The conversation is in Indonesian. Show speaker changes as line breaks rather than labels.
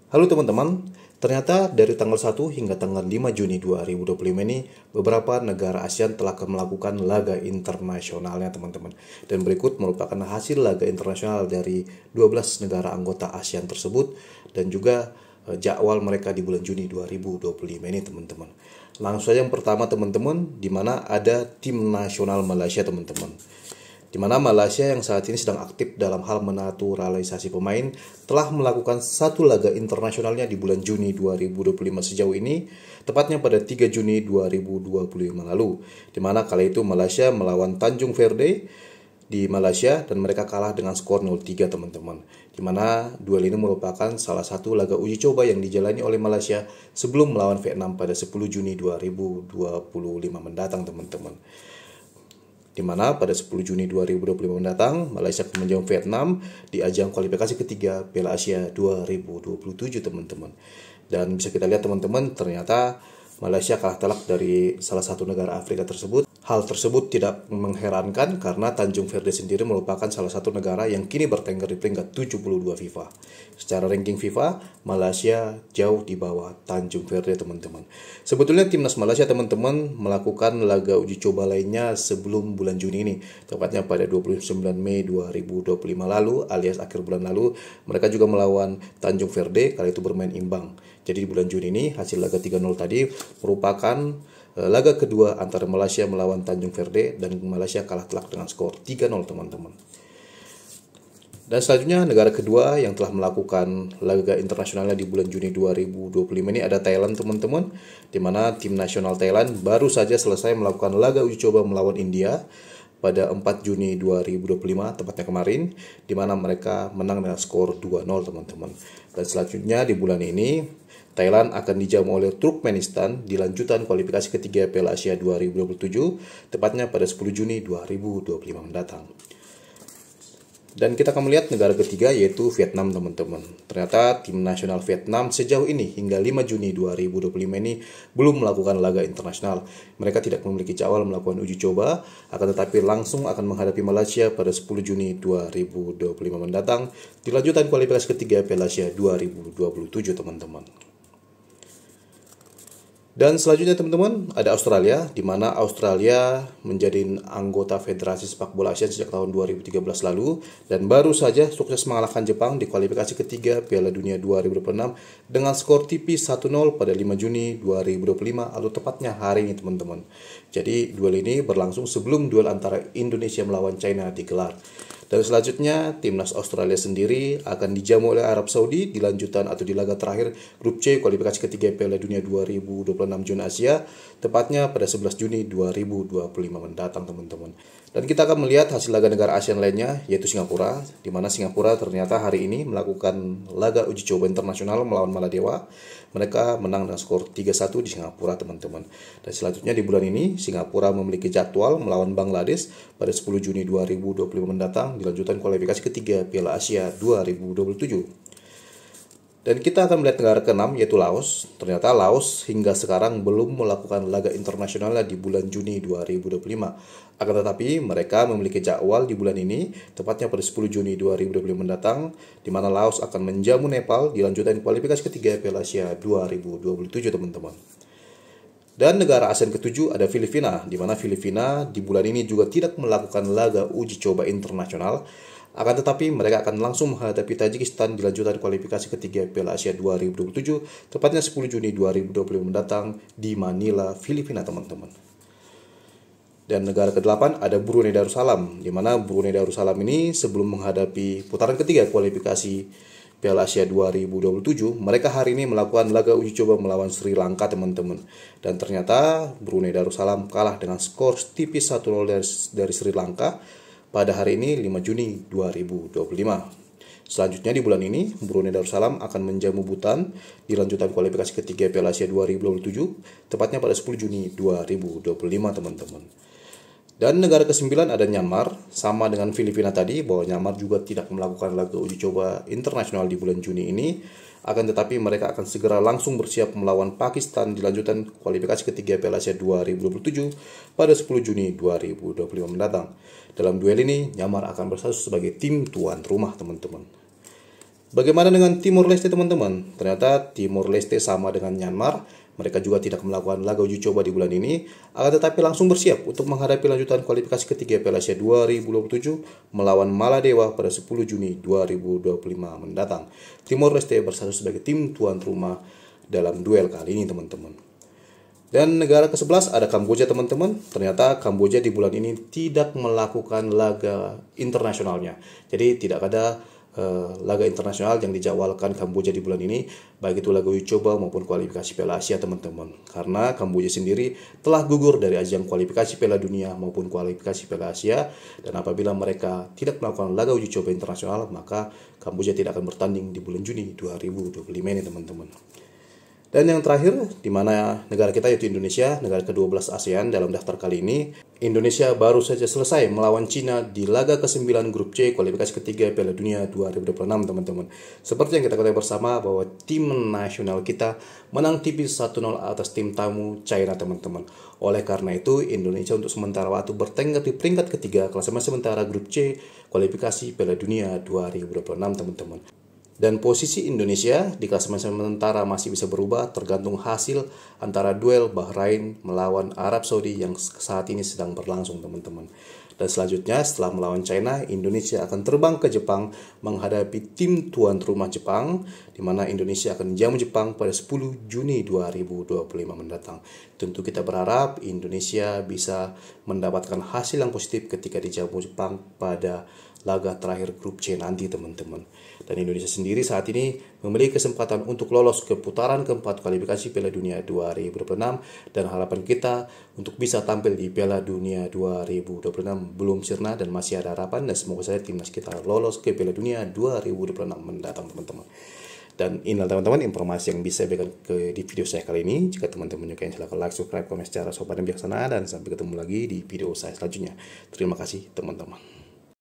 Halo teman-teman, ternyata dari tanggal 1 hingga tanggal 5 Juni 2025 ini beberapa negara ASEAN telah melakukan laga internasionalnya teman-teman. Dan berikut merupakan hasil laga internasional dari 12 negara anggota ASEAN tersebut dan juga jadwal mereka di bulan Juni 2025 ini teman-teman. Langsung saja yang pertama teman-teman, di mana ada tim nasional Malaysia teman-teman. Di mana Malaysia yang saat ini sedang aktif dalam hal menaturalisasi pemain telah melakukan satu laga internasionalnya di bulan Juni 2025 sejauh ini, tepatnya pada 3 Juni 2025 lalu, di mana kala itu Malaysia melawan Tanjung Verde di Malaysia dan mereka kalah dengan skor 0-3 teman-teman. Di mana duel ini merupakan salah satu laga uji coba yang dijalani oleh Malaysia sebelum melawan Vietnam pada 10 Juni 2025 mendatang teman-teman. Di mana pada 10 Juni 2025 mendatang, Malaysia akan menjamu Vietnam di ajang kualifikasi ketiga Piala Asia 2027 teman-teman. Dan bisa kita lihat teman-teman, ternyata Malaysia kalah telak dari salah satu negara Afrika tersebut. Hal tersebut tidak mengherankan karena Tanjung Verde sendiri merupakan salah satu negara yang kini bertengger di peringkat 72 FIFA. Secara ranking FIFA, Malaysia jauh di bawah Tanjung Verde teman-teman. Sebetulnya timnas Malaysia teman-teman melakukan laga uji coba lainnya sebelum bulan Juni ini. Tepatnya pada 29 Mei 2025 lalu alias akhir bulan lalu, mereka juga melawan Tanjung Verde, kali itu bermain imbang. Jadi di bulan Juni ini hasil laga 3-0 tadi merupakan laga kedua antara Malaysia melawan Tanjung Verde dan Malaysia kalah telak dengan skor 3-0 teman-teman. Dan selanjutnya negara kedua yang telah melakukan laga internasionalnya di bulan Juni 2025 ini ada Thailand teman-teman, di mana tim nasional Thailand baru saja selesai melakukan laga uji coba melawan India pada 4 Juni 2025 tepatnya kemarin, di mana mereka menang dengan skor 2-0 teman-teman. Dan selanjutnya di bulan ini Thailand akan dijamu oleh Turkmenistan di lanjutan kualifikasi ketiga Piala Asia 2027 tepatnya pada 10 Juni 2025 mendatang. Dan kita akan melihat negara ketiga yaitu Vietnam teman-teman. Ternyata tim nasional Vietnam sejauh ini hingga 5 Juni 2025 ini belum melakukan laga internasional. Mereka tidak memiliki jadwal melakukan uji coba, akan tetapi langsung akan menghadapi Malaysia pada 10 Juni 2025 mendatang di lanjutan kualifikasi ketiga Piala Asia 2027 teman-teman. Dan selanjutnya teman-teman ada Australia, di mana Australia menjadi anggota Federasi Sepak Bola ASEAN sejak tahun 2013 lalu dan baru saja sukses mengalahkan Jepang di kualifikasi ketiga Piala Dunia 2026 dengan skor tipis 1-0 pada 5 Juni 2025 atau tepatnya hari ini teman-teman. Jadi duel ini berlangsung sebelum duel antara Indonesia melawan China digelar. Dan selanjutnya, timnas Australia sendiri akan dijamu oleh Arab Saudi di lanjutan atau di laga terakhir Grup C kualifikasi ketiga Piala Dunia 2026 zona Asia, tepatnya pada 11 Juni 2025 mendatang teman-teman. Dan kita akan melihat hasil laga negara ASEAN lainnya, yaitu Singapura, di mana Singapura ternyata hari ini melakukan laga uji coba internasional melawan Maladewa. Mereka menang dengan skor 3-1 di Singapura teman-teman. Dan selanjutnya di bulan ini, Singapura memiliki jadwal melawan Bangladesh pada 10 Juni 2025 mendatang di lanjutan kualifikasi ketiga Piala Asia 2027. Dan kita akan melihat negara ke-6 yaitu Laos. Ternyata Laos hingga sekarang belum melakukan laga internasionalnya di bulan Juni 2025. Akan tetapi mereka memiliki jadwal di bulan ini, tepatnya pada 10 Juni 2025 mendatang, di mana Laos akan menjamu Nepal di lanjutan kualifikasi ketiga Piala Asia 2027 teman-teman. Dan negara ASEAN ketujuh ada Filipina, di mana Filipina di bulan ini juga tidak melakukan laga uji coba internasional. Akan tetapi mereka akan langsung menghadapi Tajikistan di lanjutan kualifikasi ketiga Piala Asia 2027, tepatnya 10 Juni 2025 mendatang di Manila, Filipina teman-teman. Dan negara ke-8 ada Brunei Darussalam, di mana Brunei Darussalam ini sebelum menghadapi putaran ketiga kualifikasi Piala Asia 2027, mereka hari ini melakukan laga uji coba melawan Sri Lanka teman-teman. Dan ternyata Brunei Darussalam kalah dengan skor tipis 1-0 dari Sri Lanka pada hari ini 5 Juni 2025. Selanjutnya di bulan ini, Brunei Darussalam akan menjamu Bhutan di lanjutan kualifikasi ketiga Piala Asia 2027, tepatnya pada 10 Juni 2025 teman-teman. Dan negara ke-9 ada Myanmar, sama dengan Filipina tadi, bahwa Myanmar juga tidak melakukan laga uji coba internasional di bulan Juni ini. Akan tetapi mereka akan segera langsung bersiap melawan Pakistan di lanjutan kualifikasi ketiga Piala Asia 2027 pada 10 Juni 2025 mendatang. Dalam duel ini, Myanmar akan berstatus sebagai tim tuan rumah teman-teman. Bagaimana dengan Timor Leste teman-teman? Ternyata Timor Leste sama dengan Myanmar, mereka juga tidak melakukan laga uji coba di bulan ini, akan tetapi langsung bersiap untuk menghadapi lanjutan kualifikasi ketiga Piala Asia 2027 melawan Maladewa pada 10 Juni 2025 mendatang. Timor Leste berstatus sebagai tim tuan rumah dalam duel kali ini teman-teman. Dan negara ke-11 ada Kamboja teman-teman. Ternyata Kamboja di bulan ini tidak melakukan laga internasionalnya. Jadi tidak ada laga internasional yang dijadwalkan Kamboja di bulan ini, baik itu laga uji coba maupun kualifikasi Piala Asia teman-teman. Karena Kamboja sendiri telah gugur dari ajang kualifikasi Piala Dunia maupun kualifikasi Piala Asia, dan apabila mereka tidak melakukan laga uji coba internasional, maka Kamboja tidak akan bertanding di bulan Juni 2025 ini teman-teman. Dan yang terakhir, di mana negara kita yaitu Indonesia, negara ke-12 ASEAN dalam daftar kali ini, Indonesia baru saja selesai melawan Cina di laga ke-9 grup C kualifikasi ketiga Piala Dunia 2026 teman-teman. Seperti yang kita ketahui bersama bahwa tim nasional kita menang tipis 1-0 atas tim tamu China teman-teman. Oleh karena itu, Indonesia untuk sementara waktu bertengger di peringkat ketiga klasemen sementara grup C kualifikasi Piala Dunia 2026 teman-teman. Dan posisi Indonesia di klasemen sementara masih bisa berubah tergantung hasil antara duel Bahrain melawan Arab Saudi yang saat ini sedang berlangsung teman-teman. Dan selanjutnya setelah melawan China, Indonesia akan terbang ke Jepang menghadapi tim tuan rumah Jepang, di mana Indonesia akan menjamu Jepang pada 10 Juni 2025 mendatang. Tentu kita berharap Indonesia bisa mendapatkan hasil yang positif ketika dijamu Jepang pada laga terakhir grup C nanti teman-teman. Dan Indonesia sendiri saat ini memiliki kesempatan untuk lolos ke putaran keempat kualifikasi Piala Dunia 2026, dan harapan kita untuk bisa tampil di Piala Dunia 2026 belum sirna dan masih ada harapan, dan semoga saja timnas kita lolos ke Piala Dunia 2026 mendatang teman-teman. Dan inilah teman-teman informasi yang bisa saya berikan di video saya kali ini. Jika teman-teman menyukai, silahkan like, subscribe, komen secara sopan dan bijaksana, dan sampai ketemu lagi di video saya selanjutnya. Terima kasih teman-teman.